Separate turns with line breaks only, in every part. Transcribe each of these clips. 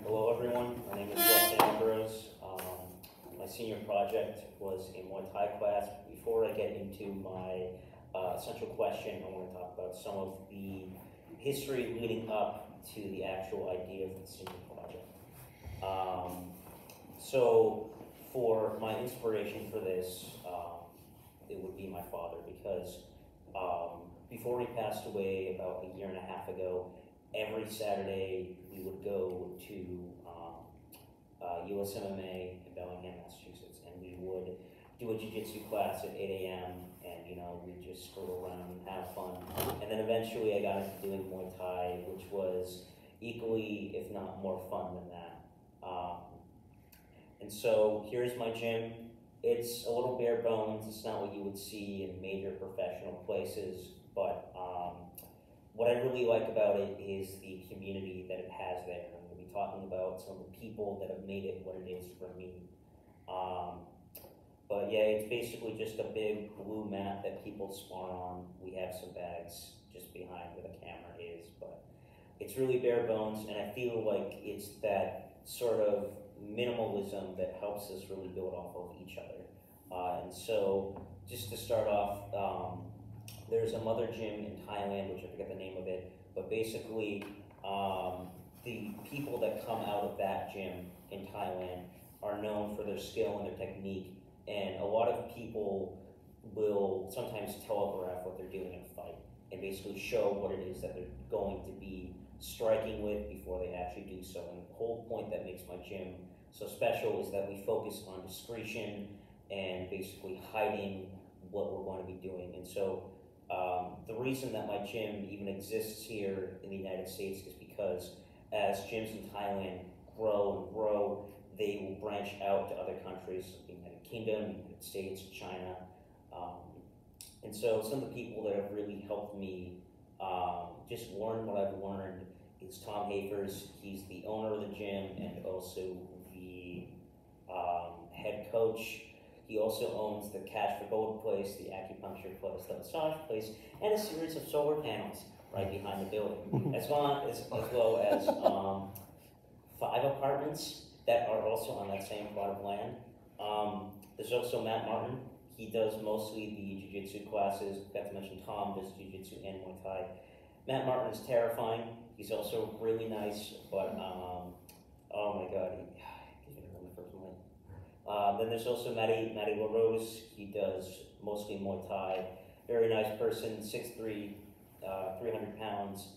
Hello everyone, my name is Weston Ambrose. My senior project was a Muay Thai class. Before I get into my central question, I want to talk about some of the history leading up to the actual idea of the senior project. So for my inspiration for this, it would be my father, because before he passed away about a year and a half ago, every Saturday we would go to USMMA in Bellingham, Massachusetts, and we would do a jiu-jitsu class at 8 a.m. and we'd just screw around and have fun. And then eventually I got into doing Muay Thai, which was equally, if not more fun than that. And so here's my gym. It's a little bare bones. It's not what you would see in major professional places, but what I really like about it is the community that it has there. I'm going to be talking about some of the people that have made it what it is for me. But yeah, it's basically just a big blue mat that people spar on. We have some bags just behind where the camera is, but it's really bare bones, and I feel like it's that sort of minimalism that helps us really build off of each other. And so just to start off, there's a mother gym in Thailand, which I forget the name of it, but basically the people that come out of that gym in Thailand are known for their skill and their technique, and a lot of people will sometimes telegraph what they're doing in a fight and basically show what it is that they're going to be striking with before they actually do so. And the whole point that makes my gym so special is that we focus on discretion and basically hiding what we're going to be doing. And so the reason that my gym even exists here in the United States is because as gyms in Thailand grow and grow, they will branch out to other countries, the United Kingdom, the United States, China. And so some of the people that have really helped me just learn what I've learned is Tom Hafers. He's the owner of the gym and also the head coach. He also owns the Cash for Gold place, the acupuncture place, the massage place, and a series of solar panels right behind the building, as well as 5 apartments that are also on that same plot of land. There's also Matt Martin. He does mostly the jiu-jitsu classes. Got to mention Tom does jiu-jitsu and Muay Thai. Matt Martin is terrifying. He's also really nice, but oh my God, then there's also Matty LaRose. He does mostly Muay Thai. Very nice person, 6'3", 300 pounds.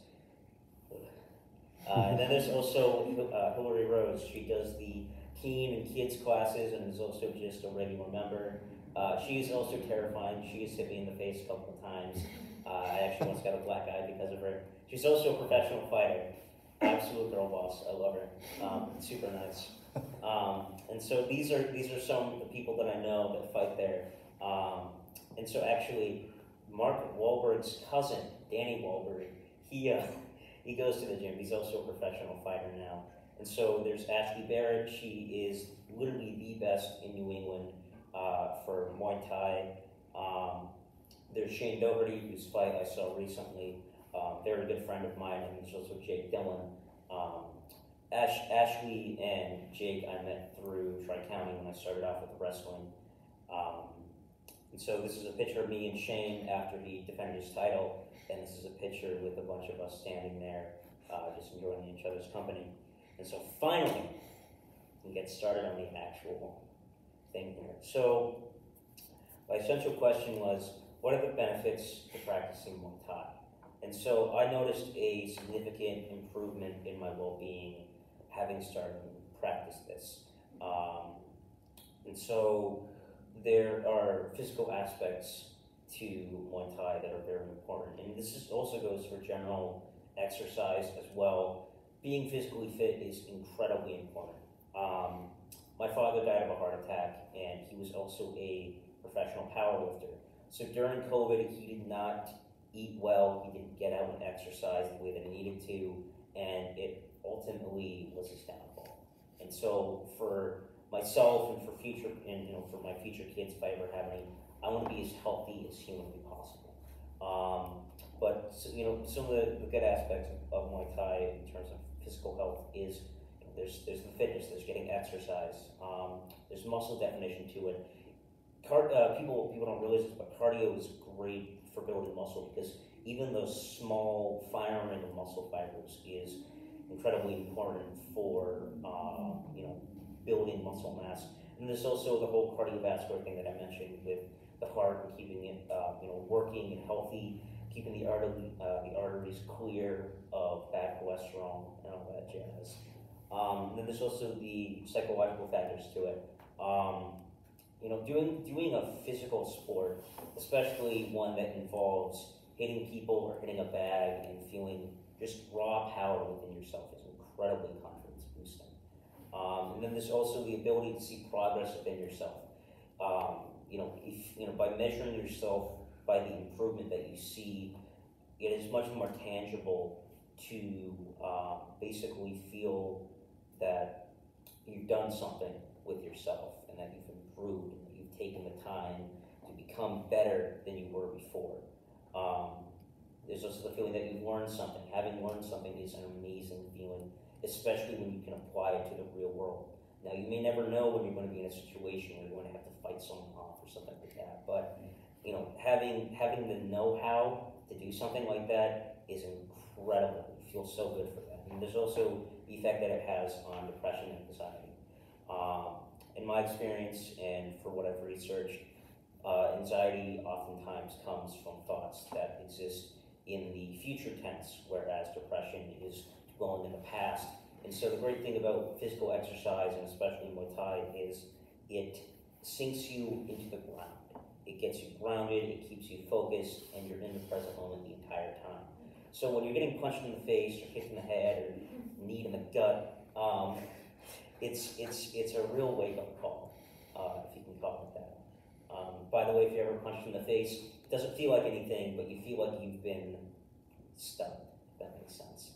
And then there's also Hillary Rose. She does the teen and kids classes and is also just a regular member. She is also terrifying. She has hit me in the face a couple of times. I actually once got a black eye because of her. She's also a professional fighter. Absolute girl boss. I love her. Super nice. And so these are some of the people that I know that fight there. And so actually, Mark Wahlberg's cousin, Danny Wahlberg, he goes to the gym. He's also a professional fighter now. And so there's Ashley Barrett. She is literally the best in New England for Muay Thai. There's Shane Doherty, whose fight I saw recently. Very good friend of mine, and there's also Jake Dillon. Ashley and Jake I met through Tri-County when I started off with wrestling. And so this is a picture of me and Shane after he defended his title, and this is a picture with a bunch of us standing there, just enjoying each other's company. And so finally, we get started on the actual thing here. So my essential question was, what are the benefits to practicing Muay Thai? And so I noticed a significant improvement in my well-being having started to practice this. And so there are physical aspects to Muay Thai that are very important. And this also goes for general exercise as well. Being physically fit is incredibly important. My father died of a heart attack, and he was also a professional powerlifter. So during COVID, he did not eat well, he didn't get out and exercise the way that he needed to, and it ultimately was his downfall. And so for myself and for my future kids, if I ever have any, I want to be as healthy as humanly possible. But some of the good aspects of Muay Thai in terms of physical health is there's the fitness, there's getting exercise, there's muscle definition to it. People don't realize this, but cardio is great for building muscle because even those small firing of muscle fibers is incredibly important for building muscle mass. And there's also the whole cardiovascular thing that I mentioned with the heart and keeping it working and healthy, keeping the arteries clear of bad cholesterol and all that jazz. Then there's also the psychological factors to it. Doing a physical sport, especially one that involves hitting people or hitting a bag and feeling just raw power within yourself, is incredibly confidence boosting. And then there's also the ability to see progress within yourself. By measuring yourself by the improvement that you see, it is much more tangible to basically feel that you've done something with yourself and that you've improved and that you've taken the time to become better than you were before. There's also the feeling that you've learned something. Having learned something is an amazing feeling, especially when you can apply it to the real world. Now, you may never know when you're going to be in a situation where you're going to have to fight someone off or something like that, but having the know-how to do something like that is incredible. You feel so good for that. And there's also the effect that it has on depression and anxiety. In my experience, and for what I've researched, anxiety oftentimes comes from thoughts that exist in the future tense, whereas depression is dwelling in the past. And so the great thing about physical exercise, and especially Muay Thai, is it sinks you into the ground. It gets you grounded, it keeps you focused, and you're in the present moment the entire time. So when you're getting punched in the face, or kicked in the head, or kneed in the gut, it's a real wake-up call, if you can call it that. By the way, if you're ever punched in the face, it doesn't feel like anything, but you feel like you've been stunned, if that makes sense.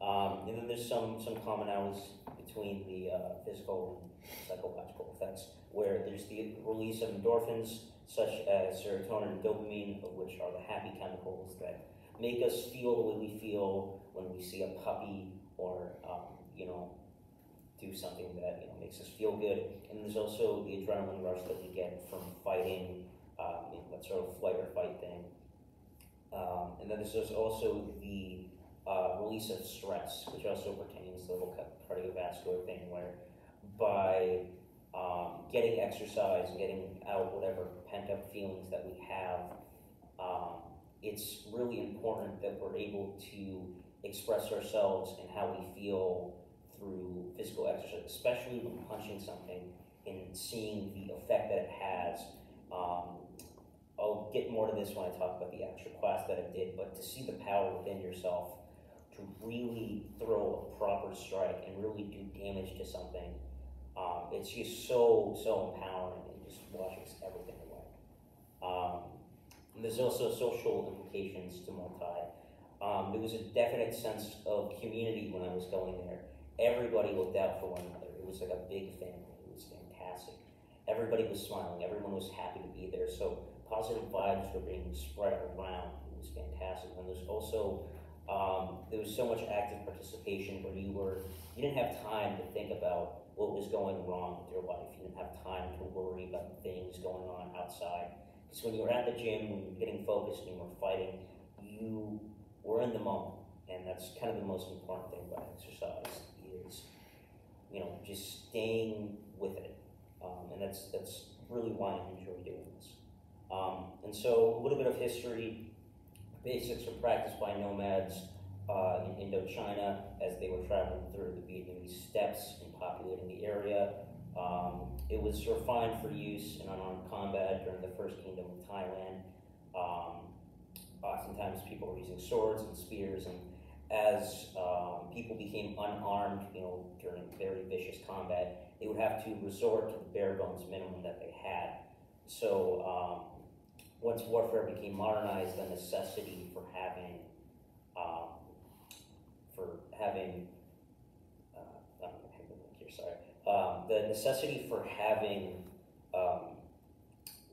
And then there's some commonalities between the physical and psychological effects, where there's the release of endorphins, such as serotonin and dopamine, which are the happy chemicals that make us feel the way we feel when we see a puppy or do something that makes us feel good. And there's also the adrenaline rush that we get from fighting, that sort of flight or fight thing. And then there's also the release of stress, which also pertains to the whole cardiovascular thing, where by getting exercise, getting out whatever pent-up feelings that we have, it's really important that we're able to express ourselves and how we feel through physical exercise, especially when punching something and seeing the effect that it has. I'll get more to this when I talk about the extra class that I did, but to see the power within yourself to really throw a proper strike and really do damage to something, it's just so empowering, and just washes everything away. And there's also social implications to Muay Thai. There was a definite sense of community when I was going there. Everybody looked out for one another. It was like a big family. It was fantastic. Everybody was smiling. Everyone was happy to be there. So positive vibes were being spread around. It was fantastic. And there's also there was so much active participation where you didn't have time to think about what was going wrong with your life. You didn't have time to worry about things going on outside. Because when you were at the gym, when you were getting focused and you were fighting, you were in the moment. And that's kind of the most important thing about exercise, is just staying with it. And that's really why I enjoy doing this. And so a little bit of history. Basics are practiced by nomads in Indochina as they were traveling through the Vietnamese steppes and populating the area. It was refined for use in unarmed combat during the First Kingdom of Thailand. Oftentimes people were using swords and spears, and as people became unarmed, during very vicious combat, they would have to resort to the bare bones minimum that they had. So once warfare became modernized, the necessity for having the necessity for having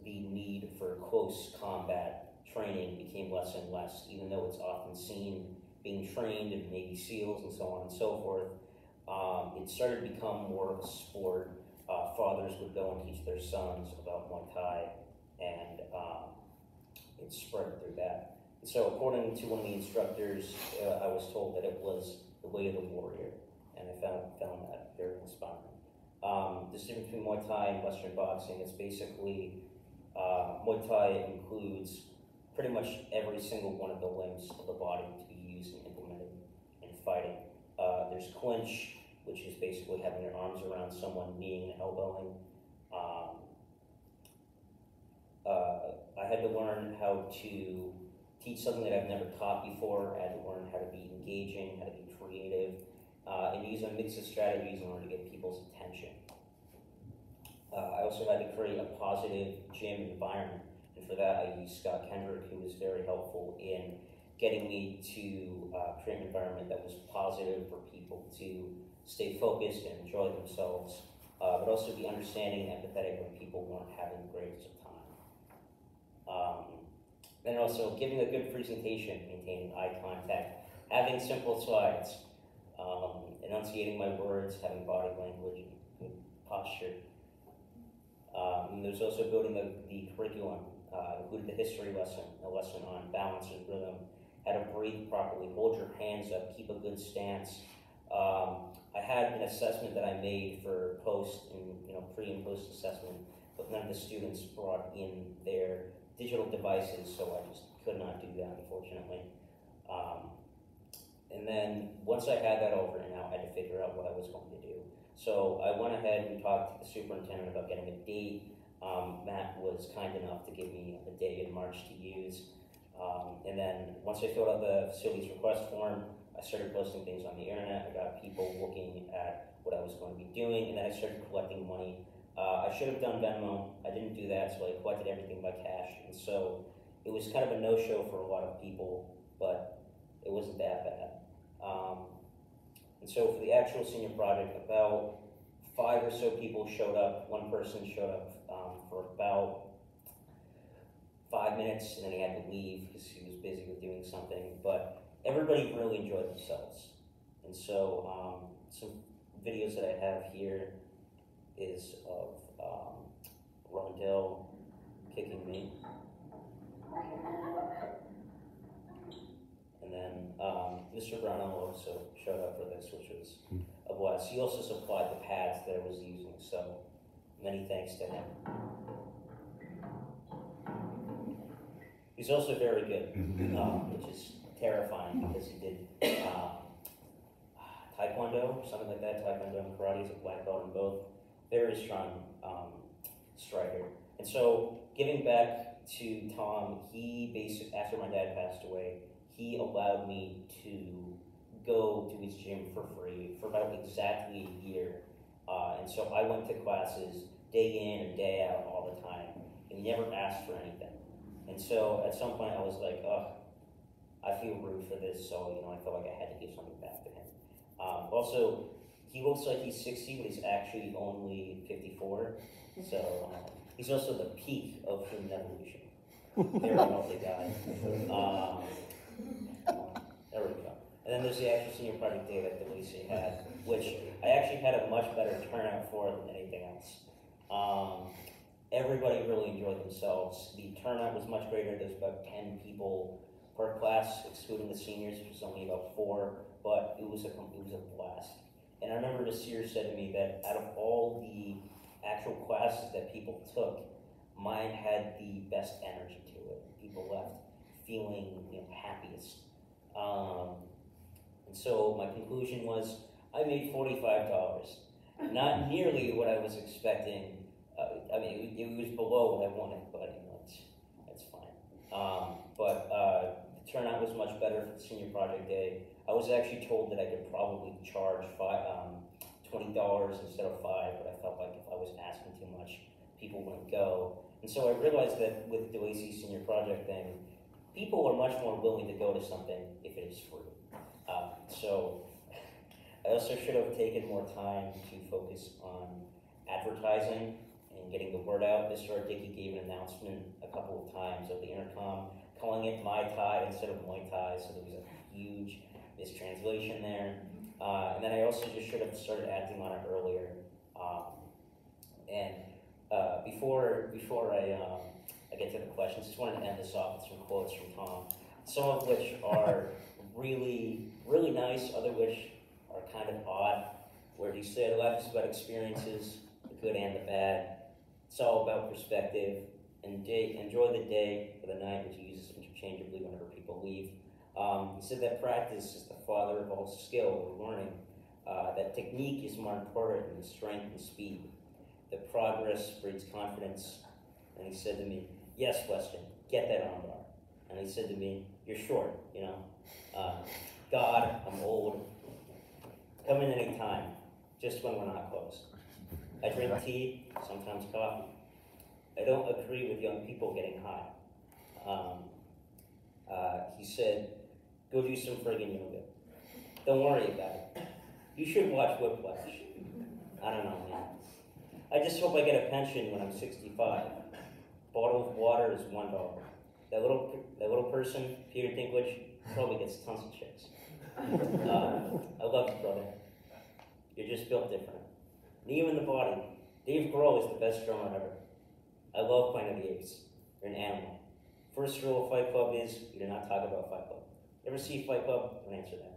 the need for close combat training became less and less, even though it's often seen being trained in Navy SEALs and so on and so forth. It started to become more of a sport. Fathers would go and teach their sons about Muay Thai, and it spread through that. And so according to one of the instructors, I was told that it was the way of the warrior, and I found that very inspiring. The difference between Muay Thai and Western boxing is basically Muay Thai includes pretty much every single one of the limbs of the body to be used and implemented in fighting. There's clinch, which is basically having your arms around someone, kneeing and elbowing. I had to learn how to teach something that I've never taught before. I had to learn how to be engaging, how to be creative, and use a mix of strategies in order to get people's attention. I also had to create a positive gym environment, and for that I used Scott Kendrick, who was very helpful in getting me to create an environment that was positive for people to stay focused and enjoy themselves, but also be understanding and empathetic when people weren't having the greatest of time. And also giving a good presentation, maintaining eye contact, having simple slides, enunciating my words, having body language, and good posture. And there's also building the curriculum, included the history lesson, a lesson on balance and rhythm, how to breathe properly, hold your hands up, keep a good stance. I had an assessment that I made for pre and post assessment, but none of the students brought in their digital devices, so I just could not do that, unfortunately. And then once I had that over, now I had to figure out what I was going to do. So I went ahead and talked to the superintendent about getting a date. Matt was kind enough to give me a day in March to use. And then once I filled out the facilities request form, I started posting things on the internet. I got people looking at what I was going to be doing, and then I started collecting money. I should have done Venmo. I didn't do that, so I collected everything by cash. And so it was kind of a no-show for a lot of people, but it wasn't that bad. And so for the actual senior project, about 5 or so people showed up. One person showed up for about 5 minutes, and then he had to leave because he was busy with doing something. But everybody really enjoyed themselves. And so some videos that I have here is of Rondell kicking me. And then Mr. Brownell also showed up for this, which was a blast. He also supplied the pads that I was using, so many thanks to him. He's also very good, which is terrifying because he did Taekwondo or something like that. Taekwondo and karate. He's a black belt in both. Very strong striker. And so giving back to Tom, he basically, after my dad passed away, he allowed me to go to his gym for free for about exactly a year. And so I went to classes day in and day out all the time, and he never asked for anything. And so at some point I was like, I feel rude for this, so I felt like I had to give something back to him. Also, he looks like he's 60, but he's actually only 54. So he's also the peak of human evolution. Very healthy guy. There we go. And then there's the actual senior project day that Delisi had, which I actually had a much better turnout for than anything else. Everybody really enjoyed themselves. The turnout was much greater. There's about 10 people per class, excluding the seniors, which was only about 4, but it was a blast. And I remember Nasir said to me that out of all the actual classes that people took, mine had the best energy to it. People left feeling happiest. And so my conclusion was, I made $45. Not nearly what I was expecting. It was below what I wanted, but it's fine. But the turnout was much better for the senior project day. I was actually told that I could probably charge $20 instead of $5, but I felt like if I was asking too much, people wouldn't go. And so I realized that with the Oasis senior project thing, people are much more willing to go to something if it is free. So I also should have taken more time to focus on advertising and getting the word out. Mr. Dickey gave an announcement a couple of times of the intercom, calling it Mai Tai instead of Muay Thai, so there was a huge mistranslation there. And then I also just should have started acting on it earlier. Before I get to the questions, just wanted to end this off with some quotes from Tom, some of which are really, really nice, other which are kind of odd, where he said, life is about experiences, the good and the bad. It's all about perspective, and enjoy the day or the night, which he uses interchangeably whenever people leave. He said that practice is the father of all skill or learning. That technique is more important than strength and speed. That progress breeds confidence. And he said to me, yes, Weston, get that armbar. And he said to me, you're short, you know. God, I'm old. Come in any time, just when we're not close. I drink tea, sometimes coffee. I don't agree with young people getting high. He said, go do some friggin' yoga. Don't worry about it. You should watch Whiplash. I don't know, man. I just hope I get a pension when I'm 65. Bottle of water is $1. That little person, Peter Dinklage, probably gets tons of chicks. I love you, brother. You're just built different. And even the body. Dave Grohl is the best drummer ever. I love Planet of the Apes. You're an animal. First rule of Fight Club is you do not talk about Fight Club. Ever see Fight Club? Don't answer that.